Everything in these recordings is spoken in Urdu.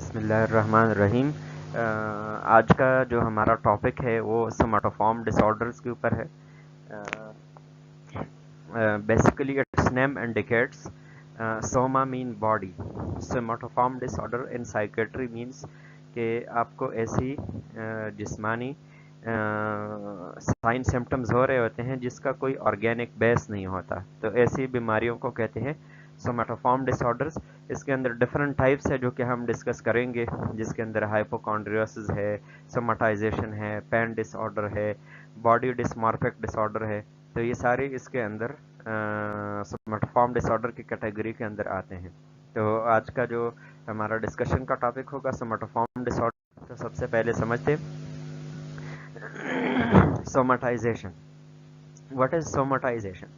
بسم اللہ الرحمن الرحیم۔ آج کا جو ہمارا ٹاپک ہے وہ سوماٹوفارم ڈس آرڈرز کے اوپر ہے۔ Basically its name indicates soma mean body, somatoform disorder in psychiatry means کہ آپ کو ایسی جسمانی سائن سمٹمز ہو رہے ہوتے ہیں جس کا کوئی آرگینک بیس نہیں ہوتا، تو ایسی بیماریوں کو کہتے ہیں سوماٹوفارم ڈس آرڈرز۔ اس کے اندر ڈفرنٹ ٹائپس ہے جو کہ ہم ڈسکس کریں گے، جس کے اندر ہائپوکونڈریوسس ہے، سوماٹائزیشن ہے، پین ڈس آرڈر ہے، باڈی ڈسمارفک ڈس آرڈر ہے، تو یہ سارے اس کے اندر سوماٹوفارم ڈس آرڈر کی کیٹیگری کے اندر آتے ہیں۔ تو آج کا جو ہمارا ڈسکشن کا ٹاپک ہوگا سوماٹوفارم ڈس آرڈر۔ تو سب سے پہلے سمجھتے سوماٹائزیشن۔ What is somatization?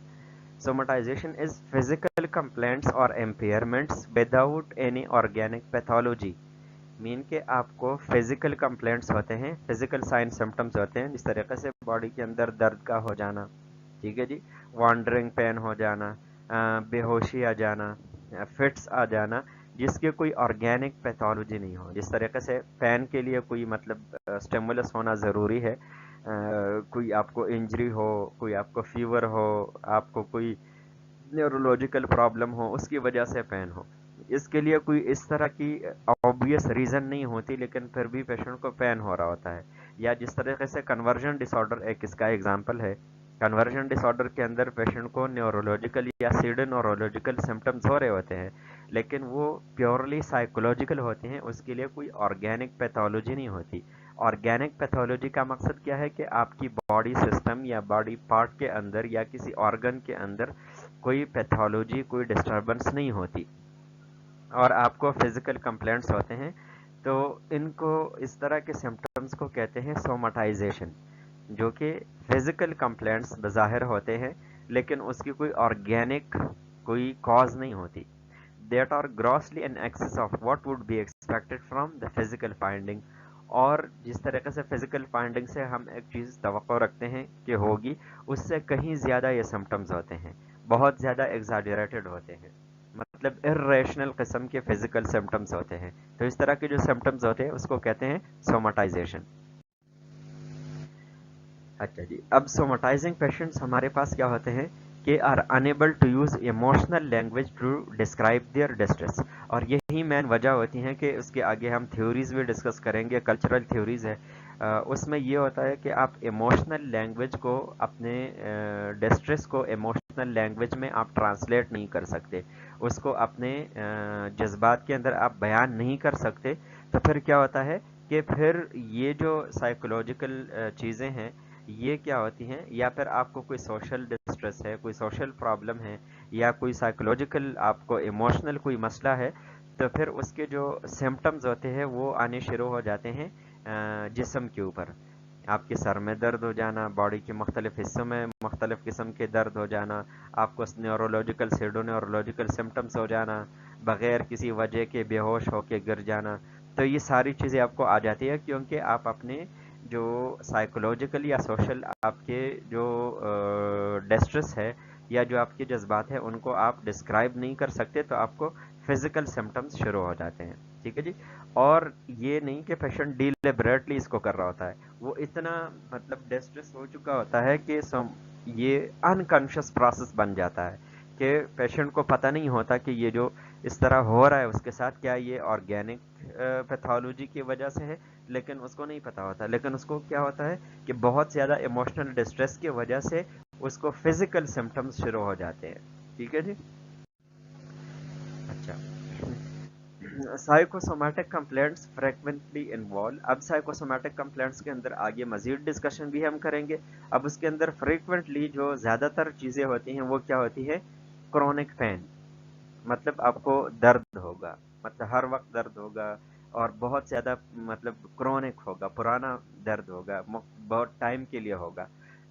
Somatization is physical complaints or impairments without any organic pathology. مین کہ آپ کو فزیکل کمپلینٹس ہوتے ہیں، فزیکل سائن سمٹمس ہوتے ہیں، جس طریقے سے باڈی کے اندر درد کا ہو جانا، ٹھیک ہے جی، وانڈرنگ پین ہو جانا، بے ہوشی آ جانا، فٹس آ جانا، جس کے کوئی آرگینک پیتھولوجی نہیں ہو۔ جس طریقے سے پین کے لیے کوئی مطلب اسٹیمولس ہونا ضروری ہے، کوئی آپ کو انجری ہو، کوئی آپ کو فیور ہو، آپ کو کوئی نیورولوجیکل پرابلم ہو، اس کی وجہ سے پین ہو، اس کے لیے کوئی اس طرح کی آبویس ریزن نہیں ہوتی، لیکن پھر بھی پیشنٹ کو پین ہو رہا ہوتا ہے۔ یا جس طریقے سے کنورژن ڈس آرڈر ایک اس کا ایگزامپل ہے۔ کنورژن ڈس آرڈر کے اندر پیشنٹ کو نیورولوجیکل یا سیڈو نیورولوجیکل سمٹمز ہو رہے ہوتے ہیں، لیکن وہ پیورلی سائیکولوجیکل ہوتے ہیں، اس کے لیے کوئی آرگینک پیتھولوجی نہیں ہوتی۔ آرگینک پیتھولوجی کا مقصد کیا ہے کہ آپ کی باڈی سسٹم یا باڈی پارٹ کے اندر یا کسی آرگن کے اندر کوئی پیتھولوجی، کوئی ڈسٹربنس نہیں ہوتی، اور آپ کو فزیکل کمپلینٹس ہوتے ہیں، تو ان کو اس طرح کے سمٹمز کو کہتے ہیں سوماٹائزیشن، جو کہ فزیکل کمپلینٹس بظاہر ہوتے ہیں لیکن اس کی کوئی آرگینک کوئی کاز نہیں ہوتی۔ That are grossly in excess of what would be expected from the physical finding, اور جس طریقے سے فزیکل فائنڈنگ سے ہم ایک چیز توقع رکھتے ہیں کہ ہوگی، اس سے کہیں زیادہ یہ سمٹمز ہوتے ہیں، بہت زیادہ ایگزاجریٹڈ ہوتے ہیں، مطلب ارریشنل قسم کے فزیکل سمٹمز ہوتے ہیں۔ تو اس طرح کے جو سمٹمز ہوتے ہیں اس کو کہتے ہیں سوماٹائزیشن۔ اچھا جی، اب سوماٹائزنگ پیشنٹس ہمارے پاس کیا ہوتے ہیں کہ are unable to use emotional language to describe their distress, اور یہی مین وجہ ہوتی ہیں کہ اس کے آگے ہم تھیوریز بھی ڈسکس کریں گے، کلچرل تھیوریز ہے، اس میں یہ ہوتا ہے کہ آپ ایموشنل لینگویج کو، اپنے ڈسٹریس کو ایموشنل لینگویج میں آپ ٹرانسلیٹ نہیں کر سکتے، اس کو اپنے جذبات کے اندر آپ بیان نہیں کر سکتے، تو پھر کیا ہوتا ہے کہ پھر یہ جو سائیکولوجیکل چیزیں ہیں یہ کیا ہوتی ہیں، یا پھر آپ کو کوئی سوشل ڈسٹریس ہے، کوئی سوشل پرابلم ہے، یا کوئی سائیکولوجیکل آپ کو ایموشنل کوئی مسئلہ ہے، تو پھر اس کے جو سمٹمز ہوتے ہیں وہ آنے شروع ہو جاتے ہیں جسم کے اوپر۔ آپ کے سر میں درد ہو جانا، باڈی کے مختلف حصوں میں مختلف قسم کے درد ہو جانا، آپ کو نیورولوجیکل سیڈو نیورولوجیکل سمٹمز ہو جانا، بغیر کسی وجہ کے بے ہوش ہو کے گر جانا، تو یہ ساری چیزیں آپ کو آ جاتی ہے، کیونکہ آپ اپنے جو سائیکولوجیکل یا سوشل آپ کے جو ڈسٹریس ہے یا جو آپ کے جذبات ہیں ان کو آپ ڈسکرائب نہیں کر سکتے، تو آپ کو فزیکل سمٹمز شروع ہو جاتے ہیں، ٹھیک ہے جی۔ اور یہ نہیں کہ پیشنٹ ڈیلیبریٹلی اس کو کر رہا ہوتا ہے، وہ اتنا مطلب ڈسٹریس ہو چکا ہوتا ہے کہ یہ انکانشیس پروسیس بن جاتا ہے کہ پیشنٹ کو پتہ نہیں ہوتا کہ یہ جو اس طرح ہو رہا ہے اس کے ساتھ کیا یہ آرگینک پیتھولوجی کی وجہ سے ہے، لیکن اس کو نہیں پتا ہوتا، لیکن اس کو کیا ہوتا ہے کہ بہت زیادہ ایموشنل ڈسٹریس کی وجہ سے اس کو فزیکل سمٹمز شروع ہو جاتے ہیں، ٹھیک ہے جی۔ اچھا، سائیکوسومیٹک کمپلینٹس فریکوینٹلی انوالو، اب سائیکوسومیٹک کمپلینٹس کے اندر آگے مزید ڈسکشن بھی ہم کریں گے۔ اب اس کے اندر فریکوینٹلی جو زیادہ تر چیزیں ہوتی ہیں وہ کیا ہوتی ہے، کرونک پین، مطلب آپ کو درد ہوگا، مطلب ہر وقت درد ہوگا، اور بہت زیادہ مطلب کرونک ہوگا، پرانا درد ہوگا، بہت ٹائم کے لیے ہوگا۔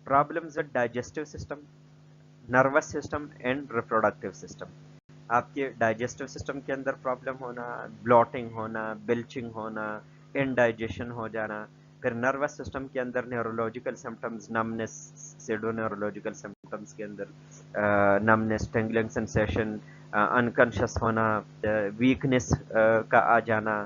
Problems with digestive system, nervous system and reproductive system, آپ کے ڈائجسٹو سسٹم کے اندر پرابلم ہونا، بلوٹنگ ہونا، بلچنگ ہونا، انڈائجیشن ہو جانا، پھر نروس سسٹم کے اندر neurological symptoms, numbness, pseudo neurological symptoms کے اندر نمنس، ٹنگلنگ سینسیشن، انکانشس ہونا، ویکنس کا آ جانا،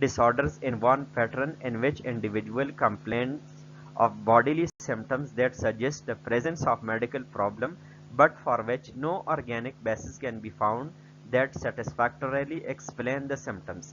disorders in one pattern in which individual complains of bodily symptoms that suggest the presence of medical problem, but for which no organic basis can be found that satisfactorily explain the symptoms.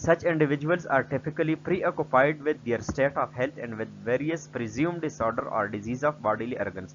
Such individuals are typically preoccupied with their state of health and with various presumed disorder or disease of bodily organs.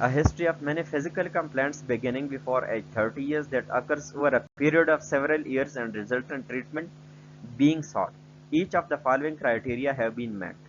a history of many physical complaints beginning before age 30 years that occurs over a period of several years and result in treatment being sought. Each of the following criteria have been met.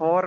4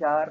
4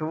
2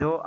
2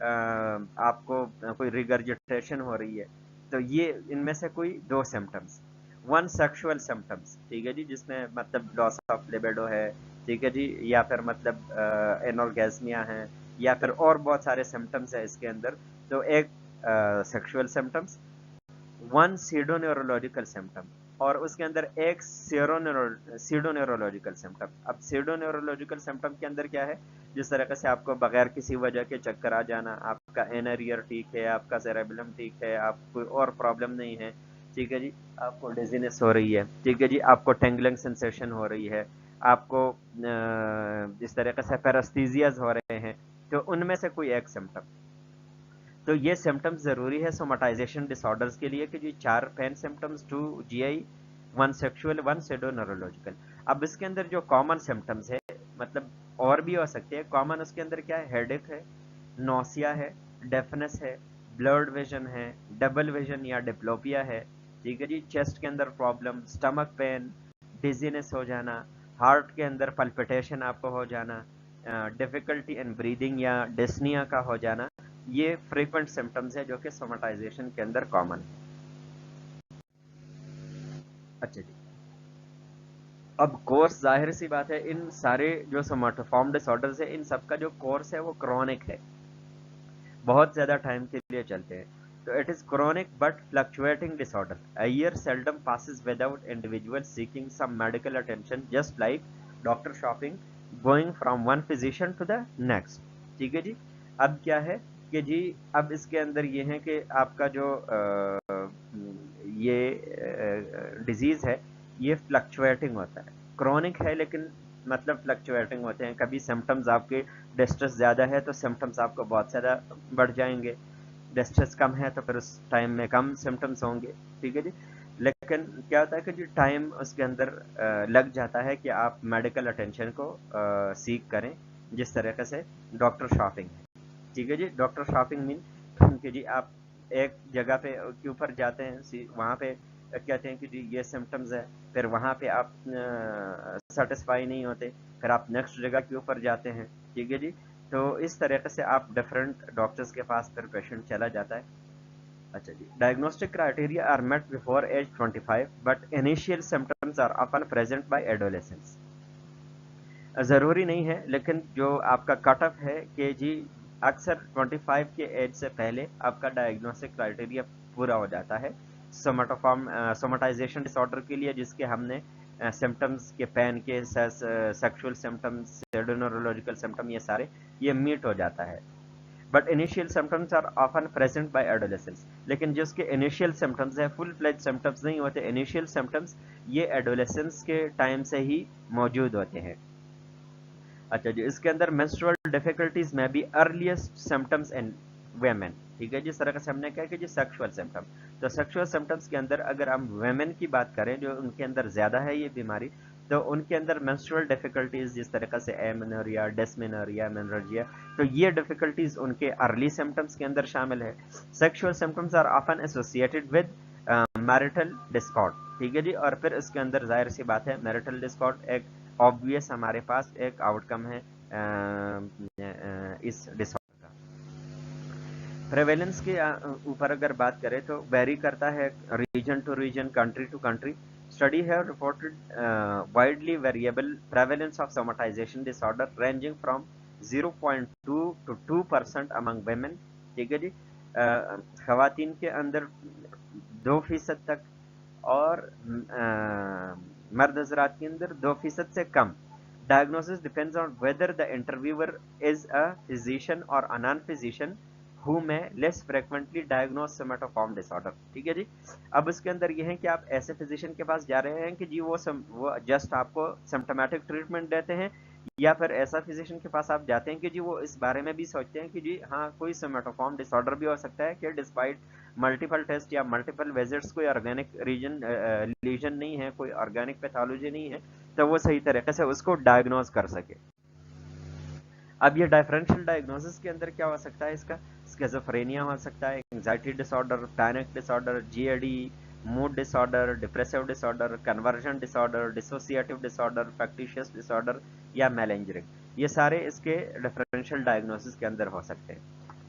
آپ کو کوئی ریگرجیٹیشن ہو رہی ہے، تو یہ ان میں سے کوئی دو سمٹمس. ون سیکشول سمٹمس، ٹھیک ہے جی، جس میں مطلب لاس آف لیبیڈو ہے، ٹھیک ہے جی، یا پھر مطلب انورگیزمیا ہے، یا پھر اور بہت سارے سمٹمس ہیں اس کے اندر. تو ایک sexual symptoms, one سیڈو neurological symptom, اور اس کے اندر ایک سیڈو نیورولوجیکل سمٹم. اب سیڈو نیورولوجیکل سمٹم کے اندر کیا ہے؟ جس طریقے سے آپ کو بغیر کسی وجہ کے چکر آ جانا، آپ کا انر ایئر ٹھیک ہے، آپ کا سیریبلم ٹھیک ہے، آپ کوئی اور پرابلم نہیں ہے، ٹھیک ہے جی، آپ کو ڈیزینس ہو رہی ہے، ٹھیک ہے جی، آپ کو ٹینگلنگ سینسیشن ہو رہی ہے، آپ کو جس طریقے سے پیرستھیزیاز ہو رہے ہیں، تو ان میں سے کوئی ایک سمٹم. تو یہ سمٹمز ضروری ہے سوماٹائزیشن ڈس آرڈرز کے لیے کہ جی 4 پین سمٹمز، 2 جی آئی، 1 سیکشول، 1 سیڈو نیورولوجیکل. اب اس کے اندر جو کامن سمٹمز ہے، مطلب اور بھی ہو سکتے ہیں کامن، اس کے اندر کیا ہے؟ ہیڈ ایک ہے، نوسیا ہے، ڈیفنس ہے، بلرڈ ویژن ہے، ڈبل ویژن یا ڈپلوپیا ہے، ٹھیک ہے جی، چیسٹ کے اندر پرابلم، سٹمک پین، ڈیزینس ہو جانا، ہارٹ کے اندر پلپٹیشن آپ کو ہو جانا، ڈیفیکلٹی ان بریدنگ یا ڈسنیا کا ہو جانا. یہ فریکوینٹ سمٹمز ہے جو کہ سوماٹائزیشن کے اندر کامن ہے. اچھا جی، اب کورس ظاہر سی بات ہے، ان سارے جو سوماٹوفارم ڈس آرڈرز ہے، ان سب کا جو کورس ہے وہ کرونک ہے، بہت زیادہ ٹائم کے لیے چلتے ہیں. تو it is chronic but fluctuating disorder. A year seldom passes without individual seeking some medical attention, just like doctor shopping, going from one physician to the next. ٹھیک ہے جی. اب کیا ہے کہ جی اب اس کے اندر یہ ہے کہ آپ کا جو یہ ڈیزیز ہے یہ فلکچویٹنگ ہوتا ہے، کرونک ہے لیکن مطلب فلکچویٹنگ ہوتے ہیں. کبھی سمٹمز آپ کے ڈسٹریس زیادہ ہے تو سمٹمز آپ کو بہت زیادہ بڑھ جائیں گے، ڈسٹریس کم ہے تو پھر اس ٹائم میں کم سمٹمز ہوں گے. ٹھیک ہے جی. لیکن کیا ہوتا ہے کہ جی ٹائم اس کے اندر لگ جاتا ہے کہ آپ میڈیکل اٹینشن کو سیکھ کریں، جس طریقے سے ڈاکٹر شاپنگ ہے. ٹھیک ہے جی. ڈاکٹر شاپنگ مین کہ جی آپ ایک جگہ پہ کے اوپر جاتے ہیں، وہاں پہ کہتے ہیں کہ جی یہ سمٹمز ہے، پھر وہاں پہ آپ سیٹسفائی نہیں ہوتے، پھر آپ نیکسٹ جگہ کے اوپر جاتے ہیں. ٹھیک ہے جی. تو اس طریقے سے آپ ڈفرینٹ ڈاکٹرز کے پاس پھر پیشنٹ چلا جاتا ہے. اچھا جی. Diagnostic criteria are met before age 25 but initial symptoms are often present by adolescence. ضروری نہیں ہے لیکن جو آپ کا کٹ آف ہے کہ جی اکثر 25 کے ایج سے پہلے آپ کا ڈائگنوسٹک کرائٹیریا پورا ہو جاتا ہے سوماٹائزیشن ڈس آرڈر کے لیے، جس کے ہم نے سمٹمز کے پین کے سیکشول سمٹمز، سیڈونورولوجیکل سمٹم، یہ سارے یہ میٹ ہو جاتا ہے. But initial symptoms are often present by adolescence. لیکن جس کے انیشیل سمٹمز ہیں فل فلیج سمٹمز نہیں ہوتے، انیشیل سمٹمز یہ ایڈولیسنس کے ٹائم سے ہی موجود ہوتے ہیں. اچھا جی. اس کے اندر menstrual difficulties میں بھی ارلیسٹ سمٹمز ان ویمن. ٹھیک ہے جی. اس طرح سے ہم نے کہا کہ جی سیکشول سمٹم، تو سیکشول سمٹمز کے اندر اگر ہم ویمن کی بات کریں جو ان کے اندر زیادہ ہے یہ بیماری، تو ان کے اندر menstrual difficulties جس طریقے سے ایمنوریا، ڈسمینوریا، مینرجیا، تو یہ ڈیفیکلٹیز ان کے ارلی سمٹمز کے اندر شامل ہے. Sexual symptoms are often associated with marital discord. ٹھیک ہے جی. اور پھر اس کے اندر ظاہر سی بات ہے میرٹل ڈسکارڈ ایک آبویس ہمارے پاس ایک آؤٹ کم ہے اس ڈس آرڈر کا. پریویلنس کے اوپر اگر بات کریں تو ویری کرتا ہے region to region, country to country. Study ہے reported widely variable prevalence of somatization disorder ranging from 0.2 to 2% among women. ٹھیک ہے جی. خواتین کے اندر 2% تک، اور مرد حضرات کے اندر 2% سے کم. Diagnosis depends on whether the interviewer is a physician or a non-physician who may less frequently diagnose somatoform disorder. ٹھیک ہے جی. اب اس کے اندر یہ ہے کہ آپ ایسے فزیشین کے پاس جا رہے ہیں کہ جی وہ جسٹ آپ کو سمپٹومیٹک ٹریٹمنٹ دیتے ہیں، یا پھر ایسا فزیشین کے پاس آپ جاتے ہیں کہ جی وہ اس بارے میں بھی سوچتے ہیں کہ جی ہاں کوئی سومیٹوفارم ڈس آرڈر بھی ہو سکتا ہے کہ ڈسپائٹ ملٹیپل ٹیسٹ یا ملٹیپل وزٹس کوئی آرگینک لیجن نہیں ہے، کوئی آرگینک پیتھولوجی نہیں ہے، تو وہ صحیح طریقے سے اس کو ڈائگنوز کر سکے. اب یہ ڈائفرینشیل ڈائگنوسس کے اندر کیا ہو سکتا ہے؟ اس کا اسکیزوفرینیا ہو سکتا ہے، انگزائٹی ڈس آرڈر، پینک ڈس آرڈر، جی اے ڈی، موڈ ڈس آرڈر، ڈپریسو ڈس آرڈر، کنورژن ڈس آرڈر، ڈسوسیٹیو ڈس آرڈر، فیکٹیشیس ڈس آرڈر یا میلنجرنگ. یہ سارے اس کے ڈفرینشیل ڈائگنوسس کے اندر ہو سکتے ہیں.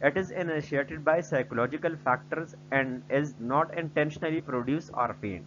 It is initiated by psychological factors and is not intentionally produced or feigned,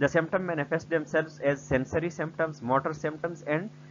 The symptom manifest themselves as sensory symptoms, motor symptoms and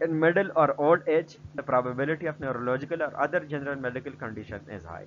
In middle or old age, the probability of neurological or other general medical condition is high.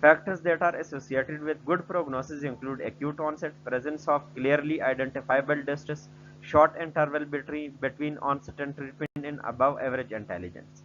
Factors that are associated with good prognosis include acute onset, presence of clearly identifiable distress, short interval between onset and treatment in above average intelligence।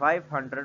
500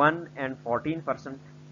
1 and 14%।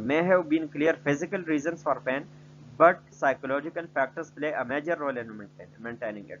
may have been clear physical reasons for pain but psychological factors play a major role in maintaining it।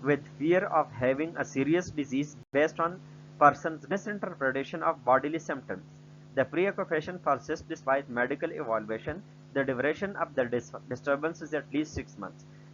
with fear of having a serious disease based on person's misinterpretation of bodily symptoms. The preoccupation persists despite medical evaluation. The duration of the disturbance is at least 6 months.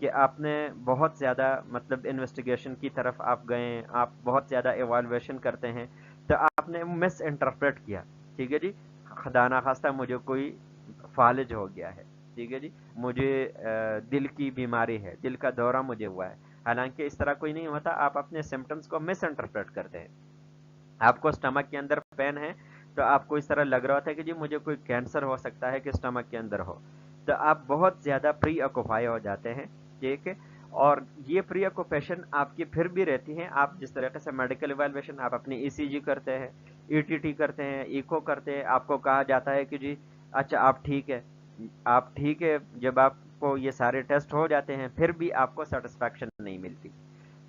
کہ آپ نے بہت زیادہ مطلب انویسٹیگیشن کی طرف آپ گئے، آپ بہت زیادہ ایوالویشن کرتے ہیں، تو آپ نے مس انٹرپریٹ کیا، ٹھیک ہے جی، خدا نخواستہ مجھے کوئی فالج ہو گیا ہے، ٹھیک ہے جی، مجھے دل کی بیماری ہے، دل کا دورہ مجھے ہوا ہے، حالانکہ اس طرح کوئی نہیں ہوتا، آپ اپنے سمٹمز کو مس انٹرپریٹ کرتے ہیں۔ آپ کو سٹمک کے اندر پین ہے تو آپ کو اس طرح لگ رہا ہوتا ہے کہ جی مجھے کوئی کینسر ہو سکتا ہے کہ سٹمک کے اندر ہو، تو آپ بہت زیادہ پری آکوپائی ہو جاتے ہیں، ٹھیک ہے، اور یہ پری آکوپیشن آپ کی پھر بھی رہتی ہیں، آپ جس طریقے سے میڈیکل ایویلویشن آپ اپنی ای سی جی کرتے ہیں، ای ٹی ٹی کرتے ہیں، ایکو کرتے ہیں، آپ کو کہا جاتا ہے کہ جی اچھا آپ ٹھیک ہے، آپ ٹھیک ہے، جب آپ کو یہ سارے ٹیسٹ ہو جاتے ہیں پھر بھی آپ کو سیٹسفیکشن نہیں ملتی،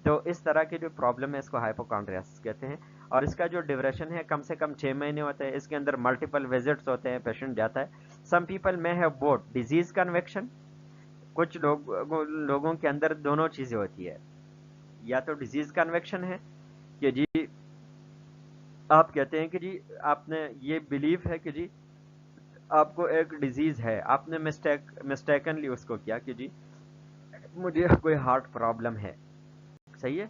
تو اس طرح کی جو پرابلم ہے اس کو ہائپوکانڈریاسس کہتے ہیں، اور اس کا جو ڈیوریشن ہے کم سے کم 6 مہینے ہوتے ہیں، اس کے اندر ملٹیپل وزٹس ہوتے ہیں، پیشنٹ جاتا ہے۔ سم پیپل میں ہیو بوتھ ڈیزیز کنویکشن، کچھ لوگوں کے اندر دونوں چیزیں ہوتی ہے، یا تو ڈیزیز کنویکشن ہے کہ جی آپ کہتے ہیں کہ جی آپ نے یہ بلیف ہے کہ جی آپ کو ایک ڈیزیز ہے، آپ نے مسٹیکنلی اس کو کیا کہ جی مجھے کوئی ہارٹ پرابلم ہے، صحیح ہے،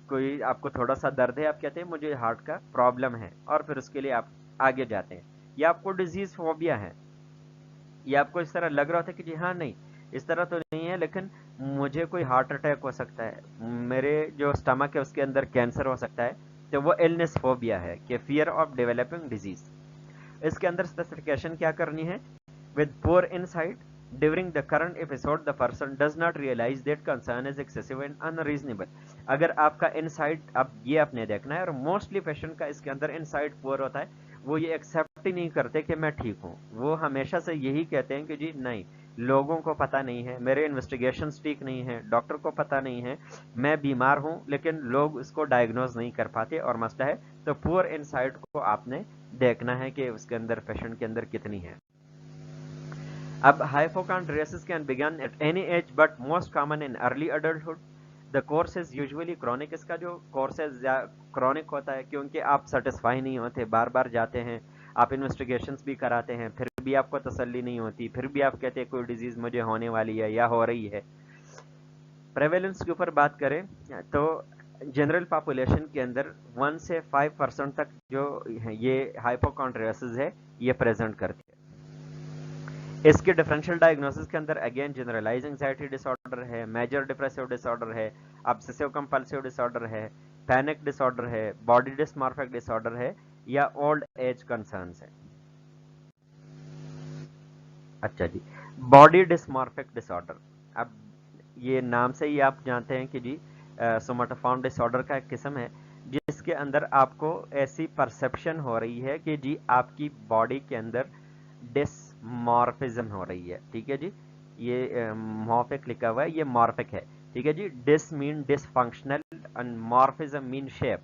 کوئی آپ کو تھوڑا سا درد ہے، آپ کہتے ہیں مجھے ہارٹ کا پرابلم ہے، اور پھر اس کے لیے آپ آگے جاتے ہیں، یا آپ کو ڈیزیز فوبیا ہے، یا آپ کو اس طرح لگ رہا تھا کہ جی ہاں نہیں اس طرح تو نہیں ہے لیکن مجھے کوئی ہارٹ اٹیک ہو سکتا ہے، میرے جو اسٹمک ہے اس کے اندر کینسر ہو سکتا ہے، تو وہ ایلنس فوبیا ہے کہ فیئر آف ڈیولپنگ ڈیزیز۔ اس کے اندر اسپیسیفکیشن کیا کرنی ہے؟ with poor insight during the current episode the person does not realize that concern is excessive and unreasonable۔ اگر آپ کا انسائٹ اب یہ آپ نے دیکھنا ہے، اور موسٹلی پیشنٹ کا اس کے اندر انسائٹ پور ہوتا ہے، وہ یہ ایکسیپٹ ہی نہیں کرتے کہ میں ٹھیک ہوں، وہ ہمیشہ سے یہی کہتے ہیں کہ جی نہیں لوگوں کو پتہ نہیں ہے، میرے انویسٹیگیشنز ٹھیک نہیں ہیں، ڈاکٹر کو پتہ نہیں ہے، میں بیمار ہوں لیکن لوگ اس کو ڈائگنوز نہیں کر پاتے اور مسئلہ ہے، تو پور انسائٹ کو آپ نے دیکھنا ہے کہ اس کے اندر پیشنٹ کے اندر کتنی ہے۔ اب hypochondriasis can begin at any age but most common in early adulthood۔ The course is usually chronic۔ اس کا جو کورس ہے کرونک ہوتا ہے کیونکہ آپ سیٹسفائی نہیں ہوتے، بار بار جاتے ہیں، آپ انویسٹیگیشنز بھی کراتے ہیں، پھر بھی آپ کو تسلی نہیں ہوتی، پھر بھی آپ کہتے ہیں کوئی ڈیزیز مجھے ہونے والی ہے یا ہو رہی ہے۔ پریویلنس کے اوپر بات کریں تو جنرل پاپولیشن کے اندر 1 سے 5% تک جو یہ ہائپوکانڈریاسس ہے یہ پریزنٹ کرتی ہے۔ اس کے ڈفرینشیل ڈائگنوسس کے اندر اگین جنرلائز انگزائٹی ڈس آرڈر ہے، میجر ڈپریسو ڈس آرڈر ہے، ابسیسو کمپلسو ڈس آرڈر ہے، پینک ڈس آرڈر ہے، باڈی ڈسمارفک ڈس آرڈر ہے، یا اولڈ ایج کنسرنس ہے۔ اچھا جی، باڈی ڈسمارفک ڈس آرڈر، اب یہ نام سے ہی آپ جانتے ہیں کہ جی سوماٹوفارم ڈس آرڈر کا ایک قسم ہے جس کے اندر آپ کو ایسی پرسپشن ہو رہی ہے کہ جی آپ کی باڈی کے اندر ڈسمارفزم ہو رہی ہے، ٹھیک ہے جی، یہ مورفک لکھا ہوا ہے، یہ مورفک ہے، ٹھیک ہے جی، ڈس مین ڈس فنکشنل اینڈ مورفزم مین شیپ،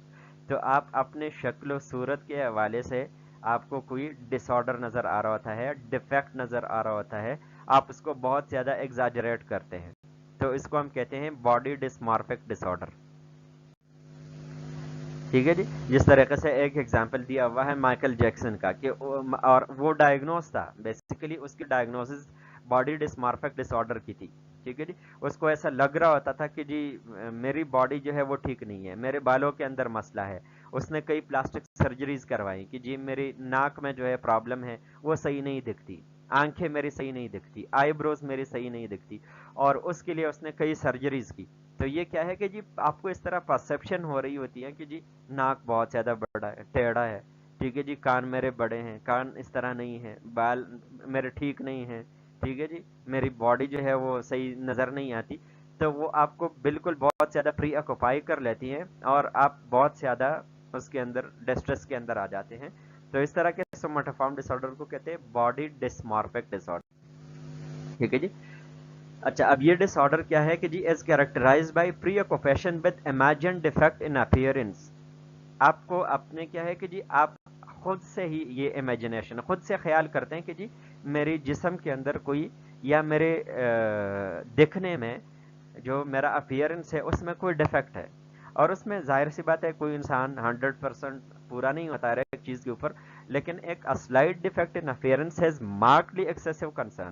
تو آپ اپنے شکل و صورت کے حوالے سے آپ کو کوئی ڈس آرڈر نظر آ رہا ہوتا ہے، ڈیفیکٹ نظر آ رہا ہوتا ہے، آپ اس کو بہت زیادہ ایگزاجریٹ کرتے ہیں، تو اس کو ہم کہتے ہیں باڈی ڈسمارفک ڈس آرڈر، ٹھیک ہے جی۔ جس طریقے سے ایک ایگزامپل دیا ہوا ہے مائیکل جیکسن کا کہ اور وہ ڈائگنوز تھا، بیسیکلی اس کی ڈائگنوسس باڈی ڈسمارفک ڈس آرڈر کی تھی، ٹھیک ہے جی، اس کو ایسا لگ رہا ہوتا تھا کہ جی میری باڈی جو ہے وہ ٹھیک نہیں ہے، میرے بالوں کے اندر مسئلہ ہے، اس نے کئی پلاسٹک سرجریز کروائی کہ جی میری ناک میں جو ہے پرابلم ہے وہ صحیح نہیں دکھتی، آنکھیں میری صحیح نہیں دکھتی، آئی بروز میری صحیح نہیں دکھتی، اور اس کے لیے اس نے کئی سرجریز کی، تو یہ کیا ہے کہ جی آپ کو اس طرح پرسپشن ہو رہی ہوتی ہے کہ جی ناک بہت زیادہ بڑا ہے، ٹیڑھا ہے، ٹھیک ہے جی، کان میرے بڑے ہیں، کان اس طرح نہیں ہے، بال میرے ٹھیک نہیں ہیں، ٹھیک ہے جی، میری باڈی جو ہے وہ صحیح نظر نہیں آتی، تو وہ آپ کو بالکل بہت زیادہ پری آکوپائی کر لیتی ہیں اور آپ بہت زیادہ اس کے اندر ڈسٹریس کے اندر آ جاتے ہیں، تو اس طرح کے سوماٹوفارم ڈس آرڈر کو کہتے ہیں باڈی ڈسمارفک ڈس آرڈر، ٹھیک ہے جی۔ اچھا، اب یہ ڈس آرڈر کیا ہے کہ جی is characterised by preoccupation with imagined defect in appearance, آپ کو اپنے کیا ہے کہ جی آپ خود سے ہی یہ امیجنیشن خود سے خیال کرتے ہیں کہ جی میری جسم کے اندر کوئی یا میرے دکھنے میں جو میرا اپیئرنس ہے اس میں کوئی ڈیفیکٹ ہے، اور اس میں ظاہر سی بات ہے کوئی انسان 100% پورا نہیں ہوتا ہے ایک چیز کے اوپر، لیکن ایک slight defect in appearance has markedly excessive concern,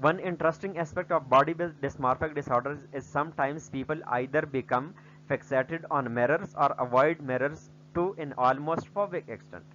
One interesting aspect of body dysmorphic disorders is sometimes people either become fixated on mirrors or avoid mirrors to an almost phobic extent.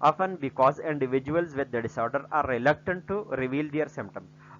often because individuals with the disorder are reluctant to reveal their symptom।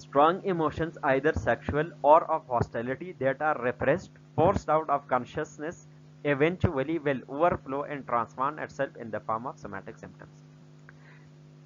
strong emotions, either sexual or of hostility, that are repressed, forced out of consciousness, eventually will overflow and transform itself in the form of somatic symptoms।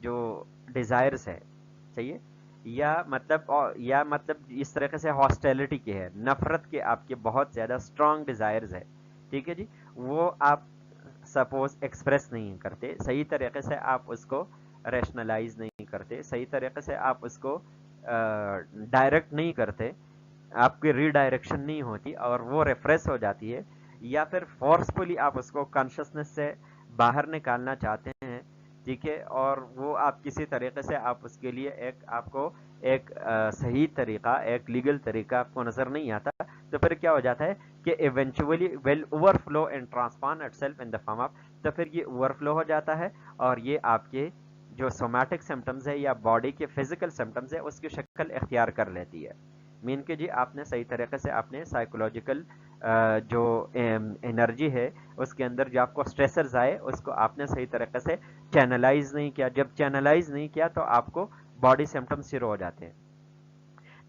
جو ڈیزائرز ہے چاہیے، یا مطلب اس طریقے سے ہاسٹیلٹی کے ہے، نفرت کے آپ کے بہت زیادہ اسٹرانگ ڈیزائرز ہے، ٹھیک ہے جی، وہ آپ سپوز ایکسپریس نہیں کرتے صحیح طریقے سے، آپ اس کو ریشنلائز نہیں کرتے صحیح طریقے سے، آپ اس کو ڈائریکٹ نہیں کرتے، آپ کی ری ڈائریکشن نہیں ہوتی اور وہ ریفریش ہو جاتی ہے، یا پھر فورسفلی آپ اس کو کانشسنس سے باہر نکالنا چاہتے ہیں، ٹھیک ہے، اور وہ آپ کسی طریقے سے آپ اس کے لیے آپ کو ایک صحیح طریقہ، ایک لیگل طریقہ آپ کو نظر نہیں آتا، تو پھر کیا ہو جاتا ہے کہ eventually will over flow and transform it self in the form of, تو پھر یہ اوور فلو ہو جاتا ہے اور یہ آپ کے جو سومیٹک سمٹمز ہے یا باڈی کے فزیکل سمٹمز ہے اس کی شکل اختیار کر لیتی ہے، مین کہ جی آپ نے صحیح طریقے سے آپ نے سائیکولوجیکل جو انرجی ہے اس کے اندر جو آپ کو اسٹریسرز آئے اس کو آپ نے صحیح طریقے سے چینلائز نہیں کیا، جب چینلائز نہیں کیا تو آپ کو باڈی سمٹمز شروع ہو جاتے ہیں.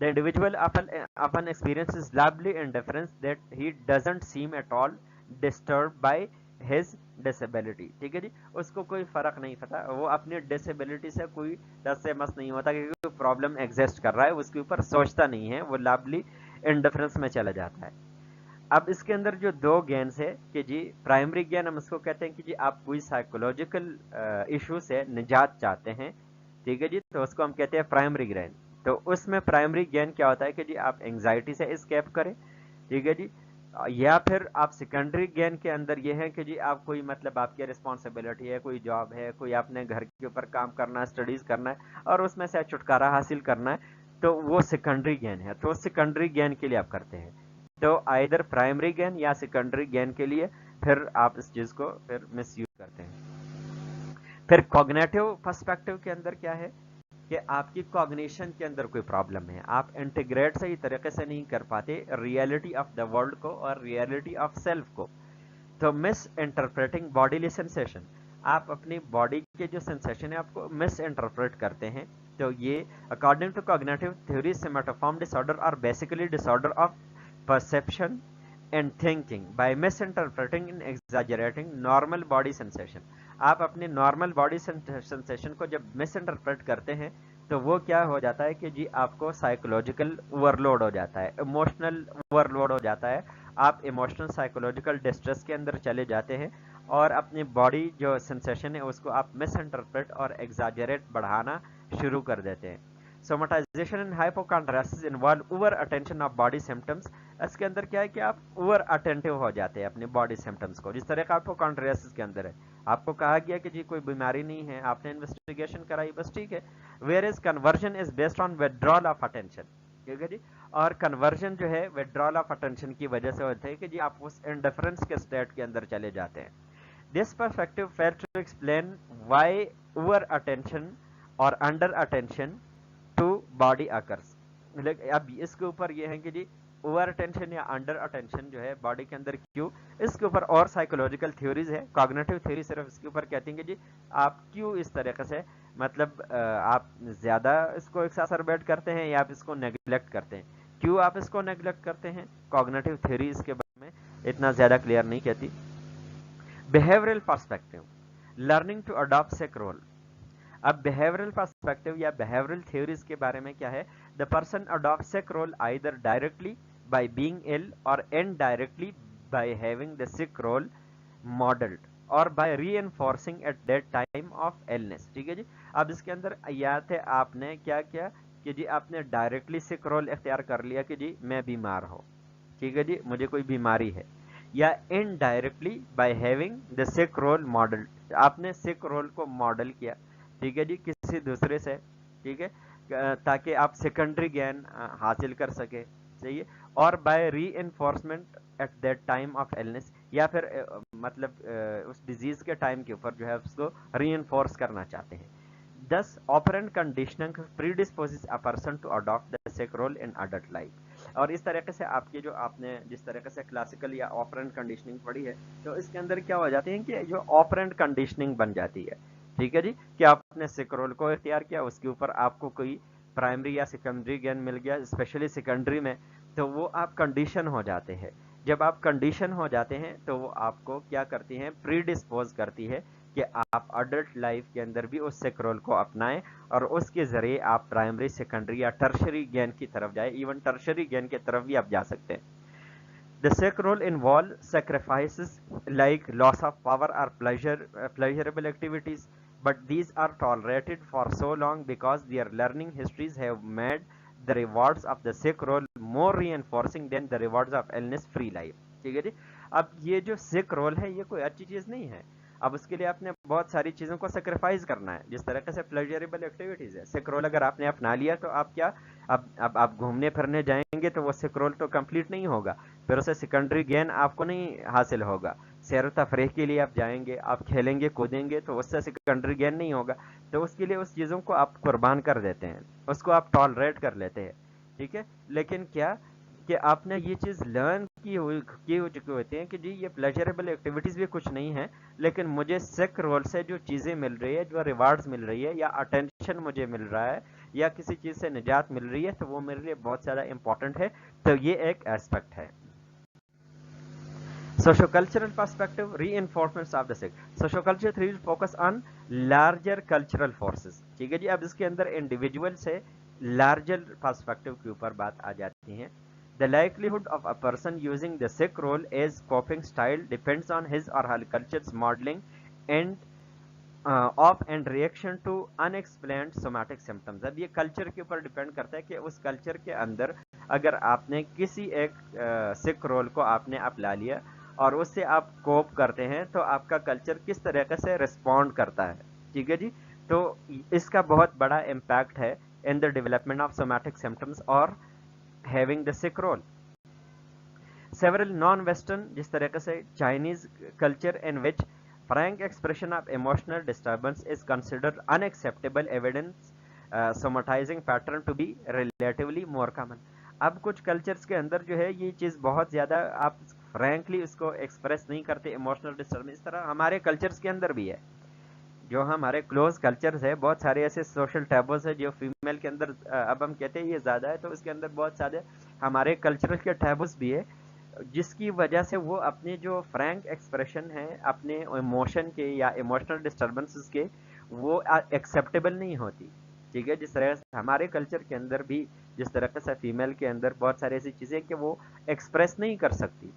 The individual often experiences lively indifference that he doesn't seem at all disturbed by his disability. ٹھیک ہے جی، اس کو کوئی فرق نہیں پتا، وہ اپنی ڈسیبلٹی سے کوئی دس سے مس نہیں ہوتا، کیونکہ پرابلم ایگزسٹ کر رہا ہے اس کے اوپر سوچتا نہیں ہے، وہ لابلی انڈیفرنس میں چلا جاتا ہے. اب اس کے اندر جو دو گینس ہے کہ جی پرائمری گین ہم اس کو کہتے ہیں کہ جی آپ کوئی سائیکولوجیکل ایشو سے نجات چاہتے ہیں، ٹھیک ہے جی، تو اس کو ہم کہتے ہیں پرائمری گین. تو اس میں پرائمری گین کیا ہوتا ہے کہ جی آپ انگزائٹی سے اسکیپ کریں، ٹھیک ہے جی، یا پھر آپ سیکنڈری گین کے اندر یہ ہے کہ جی آپ کوئی مطلب آپ کی ریسپانسبلٹی ہے، کوئی جاب ہے، کوئی اپنے گھر کے اوپر کام کرنا ہے، اسٹڈیز کرنا ہے اور اس میں سے چھٹکارا حاصل کرنا ہے، تو وہ سیکنڈری گین ہے. تو سیکنڈری گین کے لیے آپ کرتے ہیں، تو آئیدر پرائمری گین یا سیکنڈری گین کے لیے پھر آپ اس چیز کو پھر مس یوز کرتے ہیں. پھر کوگنیٹو پرسپیکٹو کے اندر کیا ہے کہ آپ کی کوگنیشن کے اندر کوئی پرابلم ہے، آپ انٹیگریٹ صحیح طریقے سے نہیں کر پاتے ریئلٹی آف دا ورلڈ کو اور ریئلٹی آف سیلف کو. تو مس انٹرپریٹنگ باڈیلی سینسیشن، آپ اپنی باڈی کے جو سینسیشن ہے آپ کو مس انٹرپریٹ کرتے ہیں. تو یہ according to cognitive theory somatoform disorder are basically disorder of perception and thinking by misinterpreting and exaggerating normal body sensation. آپ اپنے نارمل باڈی سینسیشن کو جب مس انٹرپریٹ کرتے ہیں تو وہ کیا ہو جاتا ہے کہ جی آپ کو سائیکولوجیکل اوور لوڈ ہو جاتا ہے، ایموشنل اوور لوڈ ہو جاتا ہے، آپ ایموشنل سائیکولوجیکل ڈسٹریس کے اندر چلے جاتے ہیں اور اپنی باڈی جو سینسیشن ہے اس کو آپ مس انٹرپریٹ اور ایگزاجریٹ بڑھانا شروع کر دیتے ہیں. Somatization and hypochondriasis involve over attention of body symptoms. اس کے اندر کیا ہے کہ آپ اوور اٹینٹیو ہو جاتے ہیں اپنے باڈی سمٹمس کو، جس طرح کا ہائپوکانڈریسس کے اندر ہے، آپ کو کہا گیا کہ جی کوئی بیماری نہیں ہے، آپ نے انویسٹیگیشن کرائی، بس ٹھیک ہے. Where is conversion is based on withdrawal of attention, ٹھیک ہے جی، اور کنورژن جو ہے withdrawal آف اٹینشن کی وجہ سے ہوتا ہے کہ جی آپ اس انڈیفرنس کے اسٹیٹ کے اندر چلے جاتے ہیں. This perspective fail to explain why over attention اور under attention to body occurs. اب اس کے اوپر یہ ہے کہ جی اوور اٹینشن یا انڈر اٹینشن جو ہے باڈی کے اندر کیوں، اس کے اوپر اور سائیکولوجیکل تھیوریز ہے. کوگنیٹو تھیوری صرف اس کے اوپر کہتی ہیں کہ جی آپ کیوں اس طریقے سے مطلب آپ زیادہ اس کو ایکساسربیٹ کرتے ہیں یا آپ اس کو نیگلیکٹ کرتے ہیں، کیوں آپ اس کو نیگلیکٹ کرتے ہیں. کوگنیٹو تھیوری اس کے بارے میں اتنا زیادہ کلیئر نہیں کہتی. Behavioural perspective, learning to adapt sick role. اب بیہیورل پرسپیکٹو یا بیہیورل تھیوریز کے بارے میں کیا ہے، the person adopts sick role either directly by being ill or indirectly by having the sick role modeled or by reinforcing at that time of illness. ٹھیک ہے جی، اب اس کے اندر یاد ہے آپ نے کیا کیا کہ جی آپ نے ڈائریکٹلی سک رول اختیار کر لیا کہ جی میں بیمار ہوں، ٹھیک ہے جی مجھے کوئی بیماری ہے، یا indirectly by having the sick role model, آپ نے سک رول کو ماڈل کیا، ٹھیک ہے جی کسی دوسرے سے، ٹھیک ہے، تاکہ آپ سیکنڈری گین حاصل کر سکے، صحیح ہے، اور by reinforcement at that time of illness, یا پھر مطلب اس ڈیزیز کے ٹائم کے اوپر جو ہے اس کو ری انفورس کرنا چاہتے ہیں. Thus, operant conditioning predisposes a person to adopt the sick role in adult life. اور اس طریقے سے آپ کی جو آپ نے جس طریقے سے کلاسیکل یا آپرنٹ کنڈیشننگ پڑھی ہے تو اس کے اندر کیا ہو جاتے ہیں کہ جو آپرنٹ کنڈیشننگ بن جاتی ہے، ٹھیک ہے جی، کہ آپ نے سک رول کو اختیار کیا، اس کے اوپر آپ کو کوئی پرائمری یا سیکنڈری گین مل گیا، اسپیشلی سیکنڈری میں، تو وہ آپ کنڈیشن ہو جاتے ہیں. جب آپ کنڈیشن ہو جاتے ہیں تو وہ آپ کو کیا کرتی ہیں، پری ڈسپوز کرتی ہے کہ آپ اڈلٹ لائف کے اندر بھی اس سک رول کو اپنائیں اور اس کے ذریعے آپ پرائمری سیکنڈری یا ٹرشری گین کی طرف جائیں. ایون ٹرشری گین کی طرف بھی آپ جا سکتے ہیں. The sick role involve sacrifices like loss of power or pleasurable activities, but these are tolerated for so long because their learning histories have made the rewards of the sick role more reinforcing than the rewards of illness-free life. ٹھیک ہے جی. اب یہ جو سک رول ہے یہ کوئی اچھی چیز نہیں ہے. اب اس کے لیے آپ نے بہت ساری چیزوں کو سیکریفائز کرنا ہے. جس طریقے سے پلیجریبل ایکٹیویٹیز ہے, سک رول اگر آپ نے اپنا لیا تو آپ کیا, اب آپ گھومنے پھرنے جائیں گے تو وہ سک رول تو کمپلیٹ نہیں ہوگا, پھر اسے سیکنڈری گین آپ کو نہیں حاصل ہوگا. سیر و تفریح کے لیے آپ جائیں گے, آپ کھیلیں گے کودیں گے تو اس سے سیکنڈری گین نہیں ہوگا. تو اس کے لیے اس چیزوں کو آپ قربان کر دیتے ہیں, اس کو آپ ٹالریٹ کر لیتے ہیں. ٹھیک ہے, لیکن کیا کہ آپ نے یہ چیز لرن کی ہو چکی ہوتی ہیں کہ جی یہ پلیجریبل ایکٹیویٹیز بھی کچھ نہیں ہے, لیکن مجھے سیک رول سے جو چیزیں مل رہی ہے, جو ریوارڈز مل رہی ہے, یا اٹینشن مجھے مل رہا ہے, یا کسی چیز سے نجات مل رہی ہے, تو وہ میرے لیے بہت زیادہ امپورٹنٹ ہے. تو یہ ایک ایسپیکٹ ہے. Socio-cultural perspective, reinforcements of the sick. Socio-culture theories focus on larger cultural forces. ٹھیک ہے جی. اب اس کے اندر انڈیویجول سے لارجر پرسپیکٹو کے اوپر بات آ جاتی ہیں. The likelihood of a person using the sick role as coping style depends on his or her culture's modeling and of and reaction to unexplained somatic symptoms. اب یہ کلچر کے اوپر ڈیپینڈ کرتا ہے کہ اس کلچر کے اندر اگر آپ نے کسی ایک سک رول کو آپ نے اپنا لیا اور اس سے آپ کوپ کرتے ہیں تو آپ کا کلچر کس طریقے سے ریسپونڈ کرتا ہے. ٹھیک ہے جی. تو اس کا بہت بڑا امپیکٹ ہے in the development of somatic symptoms اور having the sick role. Several non-Western, جس طریقے سے Chinese culture in which frank expression of emotional disturbance is considered unacceptable evidence, somatizing pattern to be relatively more common. اب کچھ کلچرز کے اندر جو ہے یہ چیز بہت زیادہ آپ فرینکلی اس کو ایکسپریس نہیں کرتے, ایموشنل ڈسٹربنس. اس طرح ہمارے کلچرز کے اندر بھی ہے, جو ہمارے کلوز کلچرز ہے, بہت سارے ایسے سوشل ٹیبوز ہے جو فیمیل کے اندر اب ہم کہتے ہیں یہ زیادہ ہے, تو اس کے اندر بہت سارے ہمارے کلچرل کے ٹیبوز بھی ہے, جس کی وجہ سے وہ اپنے جو فرینک ایکسپریشن ہے اپنے ایموشن کے یا ایموشنل ڈسٹربنسز کے, وہ ایکسیپٹیبل نہیں ہوتی. ٹھیک ہے. جس طرح سے ہمارے کلچر کے اندر بھی جس طرح سے فیمیل کے اندر بہت ساری ایسی چیزیں کہ وہ ایکسپریس نہیں کر سکتی.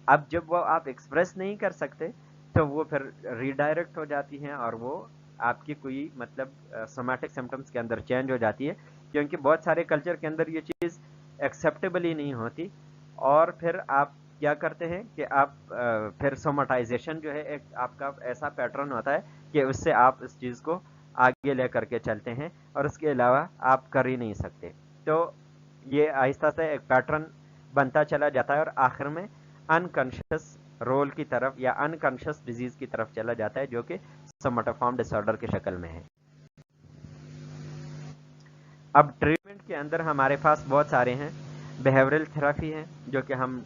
اب جب وہ آپ ایکسپریس نہیں کر سکتے تو وہ پھر ریڈائریکٹ ہو جاتی ہیں اور وہ آپ کی کوئی مطلب سومیٹک سمپٹمس کے اندر چینج ہو جاتی ہے, کیونکہ بہت سارے کلچر کے اندر یہ چیز ایکسیپٹیبل ہی نہیں ہوتی. اور پھر آپ کیا کرتے ہیں کہ آپ پھر سومٹائزیشن جو ہے ایک آپ کا ایسا پیٹرن ہوتا ہے کہ اس سے آپ اس چیز کو آگے لے کر کے چلتے ہیں اور اس کے علاوہ آپ کر ہی نہیں سکتے. تو یہ آہستہ سے ایک پیٹرن بنتا چلا جاتا ہے اور آخر میں انکانشیس رول کی طرف یا انکانشیس ڈیزیز کی طرف چلا جاتا ہے, جو کہ سومٹوفارم ڈس آرڈر کی شکل میں ہے. اب ٹریٹمنٹ کے اندر ہمارے پاس بہت سارے ہیں. بیہیورل تھراپی ہے جو کہ ہم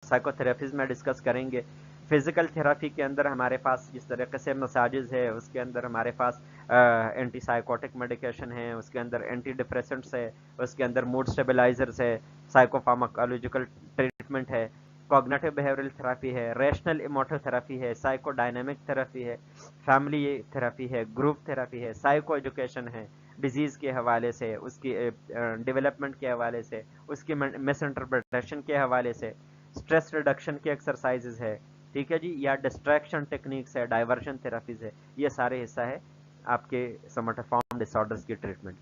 سائیکو تھراپیز میں ڈسکس کریں گے. فزیکل تھراپی کے اندر ہمارے پاس جس طریقے سے مساجز ہے, اس کے اندر ہمارے پاس اینٹی سائیکوٹک میڈیکیشن ہے, اس کے اندر اینٹی ڈپریسنٹس ہے, اس کے اندر موڈ اسٹیبلائزرز ہے, سائیکو فارماکولوجیکل ٹریٹمنٹ ہے, کوگنیٹو بیہیورل تھراپی ہے, ریشنل ایموٹو تھراپی ہے, سائیکو ڈائنامک تھراپی ہے, فیملی تھراپی ہے, گروپ تھراپی ہے, سائیکو ایجوکیشن ہے, ڈیزیز کے حوالے سے, اس کی ڈیولپمنٹ کے حوالے سے, اس کی مس انٹرپریٹیشن کے حوالے سے, اسٹریس ریڈکشن کی ایکسرسائزز ہے. ٹھیک ہے جی. یا ڈسٹریکشن ٹیکنیکس ہے, ڈائیورژن تھراپیز ہے. یہ سارے حصہ ہے آپ کے سومٹوفارم ڈس آرڈرز کی ٹریٹمنٹ.